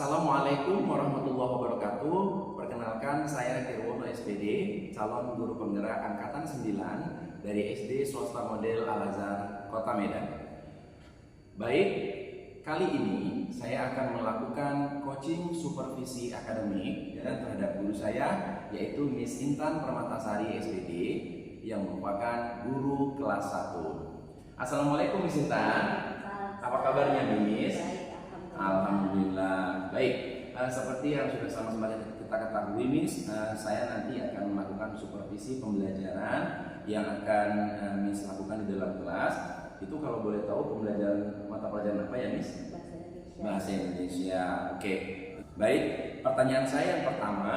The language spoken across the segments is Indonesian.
Assalamualaikum warahmatullahi wabarakatuh. Perkenalkan, saya Kirwono SPD, calon guru penggerak angkatan 9 dari SD Swasta Model Al-Azhar, Kota Medan. Baik, kali ini saya akan melakukan coaching supervisi akademik terhadap guru saya, yaitu Miss Intan Permatasari SPD, yang merupakan guru kelas 1. Assalamualaikum Miss Intan. Apa kabarnya Miss? Alhamdulillah. Baik, seperti yang sudah sama-sama kita ketahui Miss, saya nanti akan melakukan supervisi pembelajaran yang akan Miss lakukan di dalam kelas. Itu kalau boleh tahu pembelajaran mata pelajaran apa ya Miss? Bahasa Indonesia. Oke. Baik, pertanyaan saya yang pertama,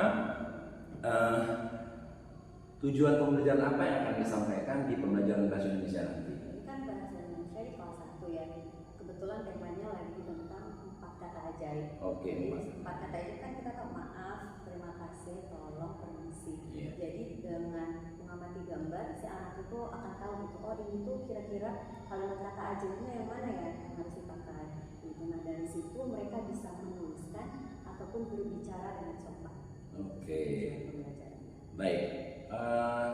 tujuan pembelajaran apa yang akan disampaikan di pembelajaran bahasa Indonesia nanti? Ini kan bahasa Indonesia di kelas 1 ya. Kebetulan temanya lagi tentang 4 kata ajaib. Oke. Jadi 4 kata ajaib kan kita tahu maaf, terima kasih, tolong, permisi. Yeah. Jadi dengan mengamati gambar, si anak itu akan tahu gitu. Oh, ini tuh kira-kira kalimat kata ajaibnya yang mana ya yang harus dipakai. Gitu. Nah, dari situ mereka bisa menuliskan ataupun berbicara dengan sopan. Oke. Baik.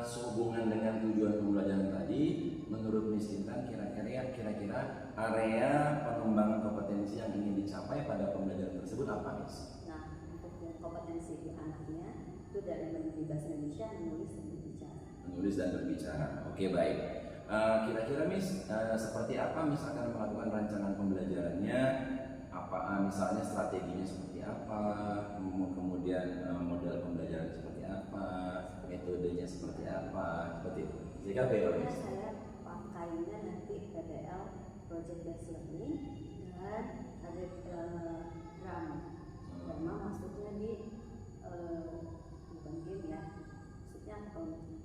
Sehubungan dengan tujuan pembelajaran tadi, menurut Miss Intan kira-kira area pengembangan kompetensi yang ingin dicapai pada pembelajaran tersebut apa Miss? Nah, untuk yang kompetensi di anaknya itu dari menulis bahasa Indonesia, menulis dan berbicara. Menulis dan berbicara. Oke, baik. Kira-kira Miss, seperti apa Miss akan melakukan rancangan pembelajarannya? Apa misalnya strateginya seperti apa? Kemudian model pembelajaran seperti apa? Metodenya seperti apa? Seperti itu. Jika Miss. Saya pakainya nanti PBL Project Based Learning dan ada drama. Drama maksudnya di bukan game ya, maksudnya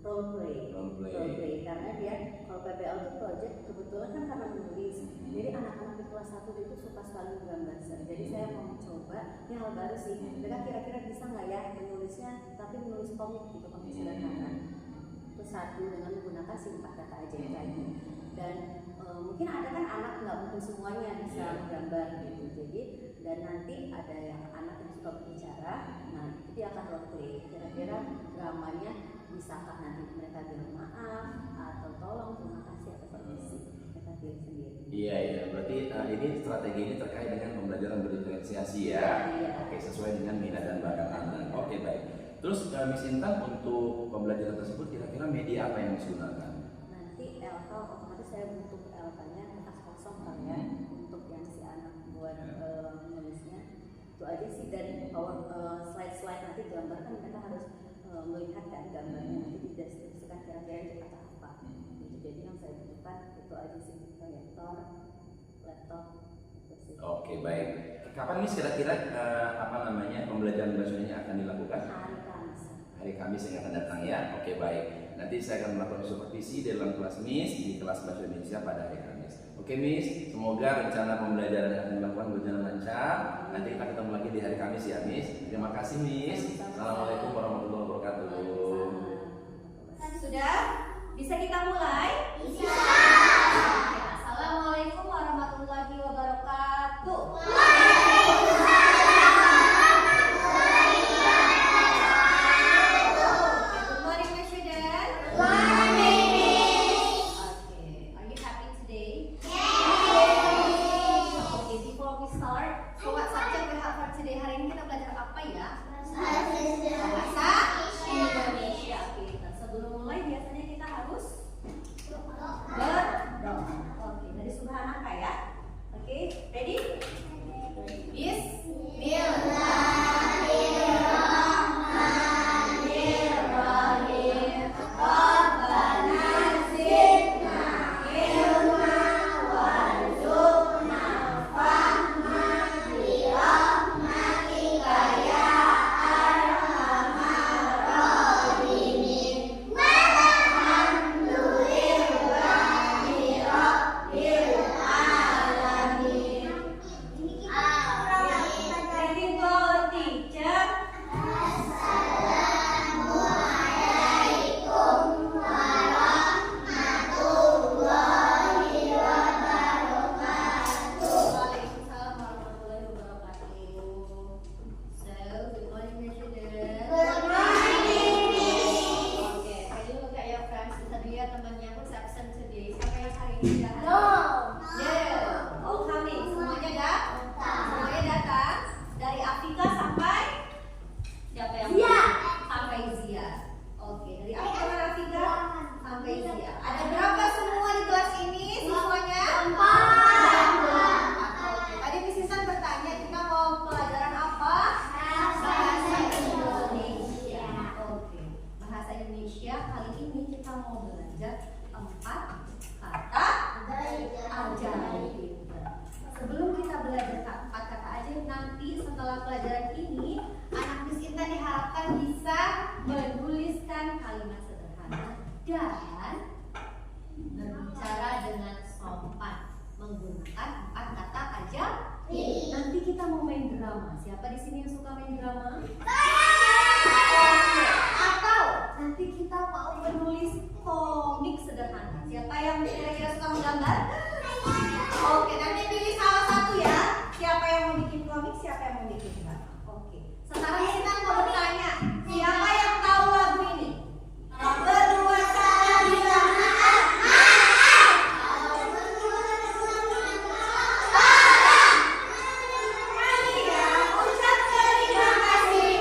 role play. Karena dia kalau PBL itu project kebetulan kan karena menulis. Jadi anak-anak di kelas 1 itu suka sekali menggambar. Jadi saya mau mencoba, ini hal baru sih. Mereka kira-kira bisa nggak ya menulisnya, tapi menulis komik gitu, komik sederhana. Itu satu dengan menggunakan si 4 kata ajaib tadi. Dan mungkin ada kan anak nggak mungkin semuanya bisa menggambar gitu. Jadi dan nanti ada yang anak yang suka berbicara, nah itu dia akan role play. Kira-kira dramanya bisakah nanti mereka bilang maaf atau tolong, terima kasih atau permisi, mereka pilih sendiri. Iya. Berarti ini strategi ini terkait dengan pembelajaran berdiferensiasi ya. Iya. Oke, sesuai dengan minat dan bakat anak. Oke, baik. Terus Miss Intan untuk pembelajaran tersebut kira-kira media apa yang digunakan? Nanti LK otomatis saya butuh LK-nya kertas kosong kan ya, untuk yang si anak buat menulisnya. Itu aja sih, dan slide-slide nanti gambar kan mereka harus melihat kan gambarnya, nanti dideskripsikan kira-kira itu kata apa. Jadi yang saya butuhkan itu aja sih, proyektor, laptop, itu sih. Oke, baik. Kapan Miss kira-kira pembelajaran bahasa Indonesia akan dilakukan? Hari Kamis yang akan datang ya. Oke, baik. Nanti saya akan melakukan supervisi dalam kelas Miss di kelas bahasa Indonesia pada hari Kamis. Oke Miss, semoga rencana pembelajaran yang akan dilakukan berjalan lancar. Nanti kita ketemu lagi di hari Kamis ya Miss. Terima kasih Miss. Assalamualaikum warahmatullahi wabarakatuh. Sudah? Bisa kita mulai? Bisa. Assalamualaikum warahmatullahi wabarakatuh. Good morning, my student. Okay, are you happy today? Okay, before we start, so what subject we have for today? Hari ini kita belajar apa ya? Bahasa Indonesia. Oke, sebelum mulai biasanya kita harus setelah pelajaran ini, anak Miss Intan diharapkan bisa menuliskan kalimat sederhana dan berbicara dengan sopan menggunakan 4 kata aja. Nanti kita mau main drama. Siapa di sini yang suka main drama? Oke. Atau nanti kita mau menulis komik sederhana. Siapa yang kira-kira suka menggambar? Oke, nanti pilih salah satu ya. Siapa yang mau bikin komik, siapa yang mau bikin drama. Oke. Sekarang kita mau bertanya, siapa yang tahu lagu ini? Berdua salah bilang Ucap terima kasih.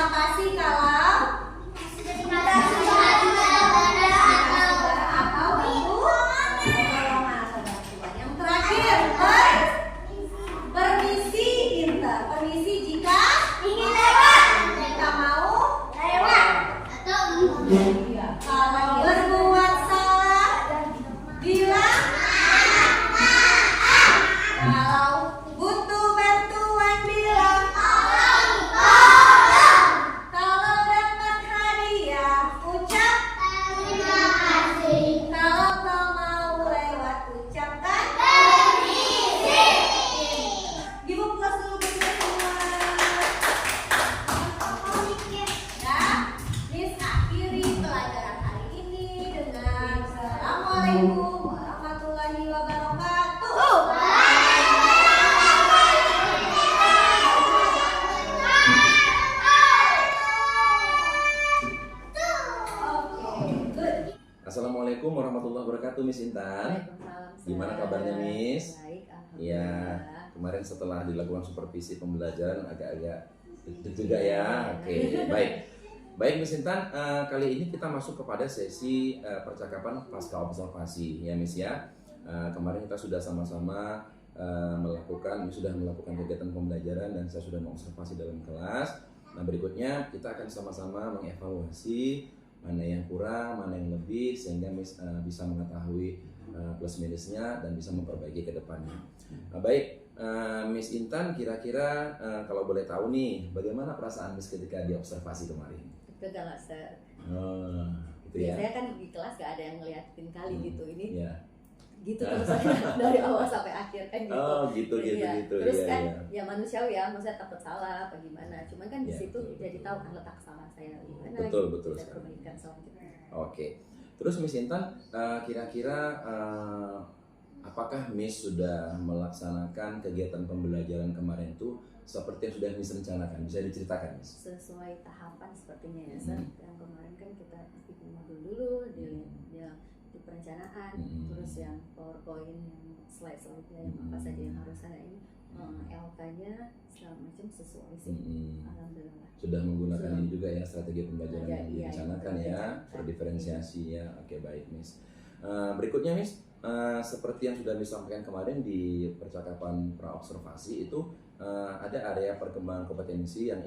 kasih kalau sudah dikasih atau pertolongan atau bantuan. Yang terakhir, permisi pintar. Permisi jika ingin lewat. Jika mau lewat. Atau iya. Kalau berbuat salah bilang maaf. Kalau butuh bantuan bilang tolong. Kalau dapat hadiah ucap terima kasih. Kalau kau mau lewat ucapkan permisi. Ibu puas dulu berdua semua. Ya, Miss akhiri pelajaran hari ini dengan Assalamualaikum warahmatullahi wabarakatuh. Oke, good. Assalamualaikum warahmatullahi wabarakatuh, Miss Intan. Waalaikumsalam. Gimana kabarnya, Miss? Baik, Iya, alhamdulillah. kemarin setelah dilakukan supervisi pembelajaran agak-agak deg juga ya. Oke, baik. Baik, Miss Intan, kali ini kita masuk kepada sesi percakapan pasca observasi ya, Miss ya. Kemarin kita sudah sama-sama sudah melakukan kegiatan pembelajaran dan saya sudah mengobservasi dalam kelas. Nah, berikutnya kita akan sama-sama mengevaluasi mana yang kurang, mana yang lebih, sehingga Miss bisa mengetahui plus minusnya dan bisa memperbaiki ke depannya. Nah, baik, Miss Intan, kira-kira kalau boleh tahu nih, bagaimana perasaan Miss ketika diobservasi kemarin? Tegang nggak, Sir? Gitu ya. Biasanya kan di kelas gak ada yang ngeliatin kali gitu. Ini Ya. gitu terus aja dari awal sampai akhir kan gitu. Oh, gitu. Iya. Gitu. Terus Iya, kan iya. ya manusiawi ya, maksudnya takut salah apa gimana. Cuman kan di Iya, situ betul, jadi betul. tahu kan letak salah saya di mana. Betul, gitu. betul Bisa sekali. perbaikan selanjutnya. Oke. Terus Miss Intan, kira-kira apakah Miss sudah melaksanakan kegiatan pembelajaran kemarin itu seperti yang sudah Miss rencanakan? Bisa diceritakan, Miss? Sesuai tahapan sepertinya ya, Sir. Yang kemarin kan kita bikin modul dulu di perencanaan, terus yang PowerPoint, yang slide-slide-nya yang apa saja yang harus ada ini, LK-nya segala macam sesuai sih. Alhamdulillah. Sudah menggunakan Sudah. ini juga ya strategi pembelajaran Ada, yang iya, direncanakan iya, ya, iya. berdiferensiasi ya. Oke, baik, Miss. Berikutnya, Miss, seperti yang sudah Miss sampaikan kemarin di percakapan praobservasi itu ada area perkembangan kompetensi yang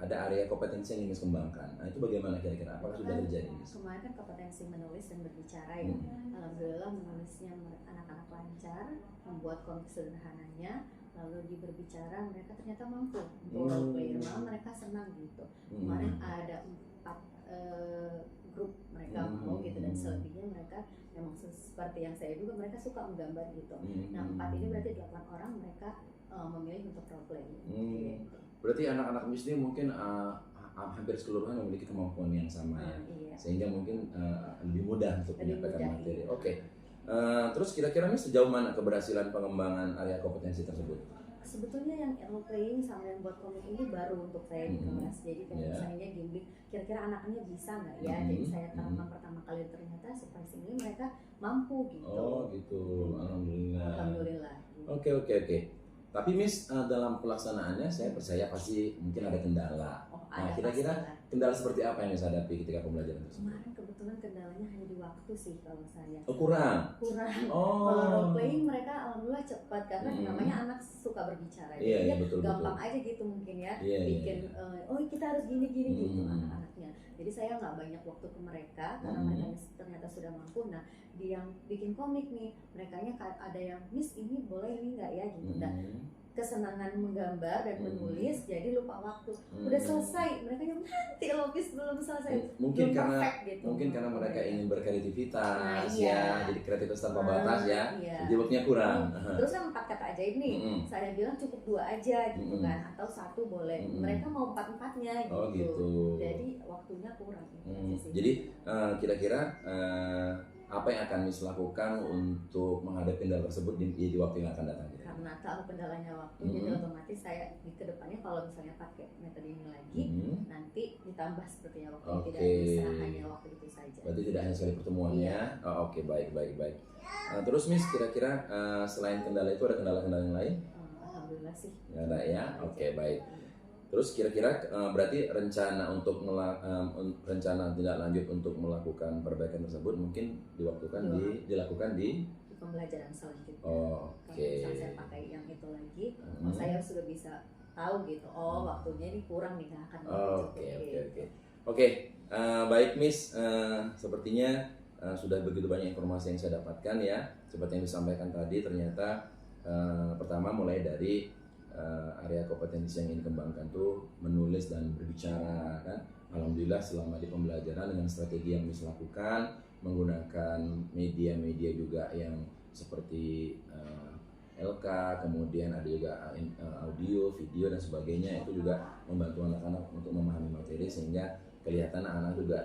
ada area kompetensi yang ingin Miss kembangkan. Nah, itu bagaimana kira-kira? Apakah sudah terjadi, Miss? Kemarin kan kompetensi menulis dan berbicara ya. Alhamdulillah menulisnya anak-anak lancar, membuat komik sederhananya, lalu di berbicara mereka ternyata mampu untuk role player, malah mereka senang gitu. Kemarin ada 4 grup mereka mau gitu, dan selebihnya mereka memang seperti yang saya juga, mereka suka menggambar gitu. Nah, 4 ini berarti 8 orang mereka memilih untuk role play. Gitu. Berarti anak-anak Miss ini mungkin hampir keseluruhan memiliki kemampuan yang sama ya, Iya. sehingga mungkin lebih mudah untuk Lebih menyampaikan mudah, materi. iya. Oke. Terus kira-kira Miss sejauh mana keberhasilan pengembangan area kompetensi tersebut? Sebetulnya yang role playing sama yang buat komik ini baru untuk saya di kelas. Jadi kalau Yeah. misalnya gambling, kira-kira anaknya bisa nggak ya? Jadi saya terapkan pertama kali, ternyata surprisingly mereka mampu gitu. Oh gitu, alhamdulillah. Alhamdulillah. Oke. Tapi Miss, dalam pelaksanaannya saya percaya pasti mungkin ada kendala. Oh, Nah, ada kira-kira pastilah. kendala seperti apa yang Miss hadapi ketika pembelajaran tersebut? Kemarin kebetulan kendalanya hanya di waktu sih kalau saya. Oh, kurang. Kalau role playing mereka alhamdulillah cepat karena namanya anak suka berbicara. Iya, Jadi betul, gampang aja gitu mungkin ya. Iya, bikin oh kita harus gini gitu Mm. anak-anaknya. Jadi saya nggak banyak waktu ke mereka karena mereka ternyata sudah mampu. Nah, di yang bikin komik nih, merekanya ada yang Miss ini boleh ini nggak ya gitu. Dan kesenangan menggambar dan menulis jadi lupa waktu. Udah selesai, mereka yang nanti lukis belum selesai. Mungkin belum karena perfect gitu. mungkin karena mereka ingin berkreativitas Nah, ya, iya. jadi kreativitas tanpa batas ya. Iya. Jadi waktunya kurang. Terus yang 4 kata ajaib nih, saya bilang cukup 2 aja gitu kan, atau 1 boleh. Mereka mau 4-4-nya gitu. Oh gitu. Jadi waktunya kurang gitu aja sih. Jadi kira-kira apa yang akan Miss lakukan untuk menghadapi kendala tersebut di waktu yang akan datang? Karena tahu kendalanya waktu, jadi otomatis saya di kedepannya kalau misalnya pakai metode ini lagi, nanti ditambah sepertinya waktu, tidak bisa hanya waktu itu saja. Berarti tidak hanya sekali pertemuannya. Iya. Oh, oke, baik. Terus Miss, kira-kira selain kendala itu ada kendala-kendala yang lain? Alhamdulillah sih. Nggak ada ya? Oke, baik. Terus kira-kira berarti rencana untuk rencana tindak lanjut untuk melakukan perbaikan tersebut mungkin dilakukan di pembelajaran selanjutnya. Oh, Kalau oke. misalnya saya pakai yang itu lagi, saya sudah bisa tahu gitu. Oh, waktunya ini kurang nih, nggak akan Oke. Baik Miss, sepertinya sudah begitu banyak informasi yang saya dapatkan ya. Seperti yang disampaikan tadi, ternyata pertama mulai dari area kompetensi yang ingin dikembangkan tuh menulis dan berbicara kan. Alhamdulillah selama di pembelajaran dengan strategi yang Miss lakukan, menggunakan media-media juga yang seperti LK, kemudian ada juga audio, video dan sebagainya, itu juga membantu anak-anak untuk memahami materi sehingga kelihatan anak-anak juga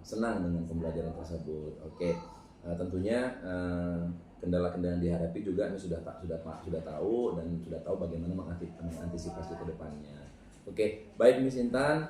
senang dengan pembelajaran tersebut. Oke, tentunya kendala-kendala yang dihadapi juga ini sudah tahu dan sudah tahu bagaimana mengantisipasi ke depannya. Oke, baik Miss Intan,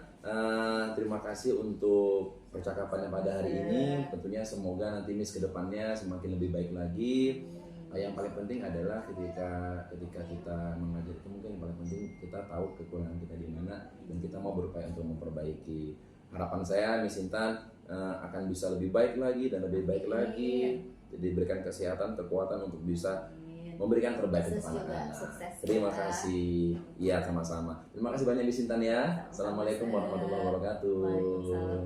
terima kasih untuk percakapannya pada hari ini. Tentunya semoga nanti Miss ke depannya semakin lebih baik lagi. Yang paling penting adalah ketika kita mengajar itu mungkin yang paling penting kita tahu kekurangan kita di mana dan kita mau berupaya untuk memperbaiki. Harapan saya Miss Intan akan bisa lebih baik lagi dan lebih baik lagi, diberikan kesehatan, kekuatan untuk bisa memberikan terbaik untuk anak-anak. Terima kasih. Iya, sama-sama. Terima kasih banyak Miss Intan ya. Assalamualaikum warahmatullahi wabarakatuh.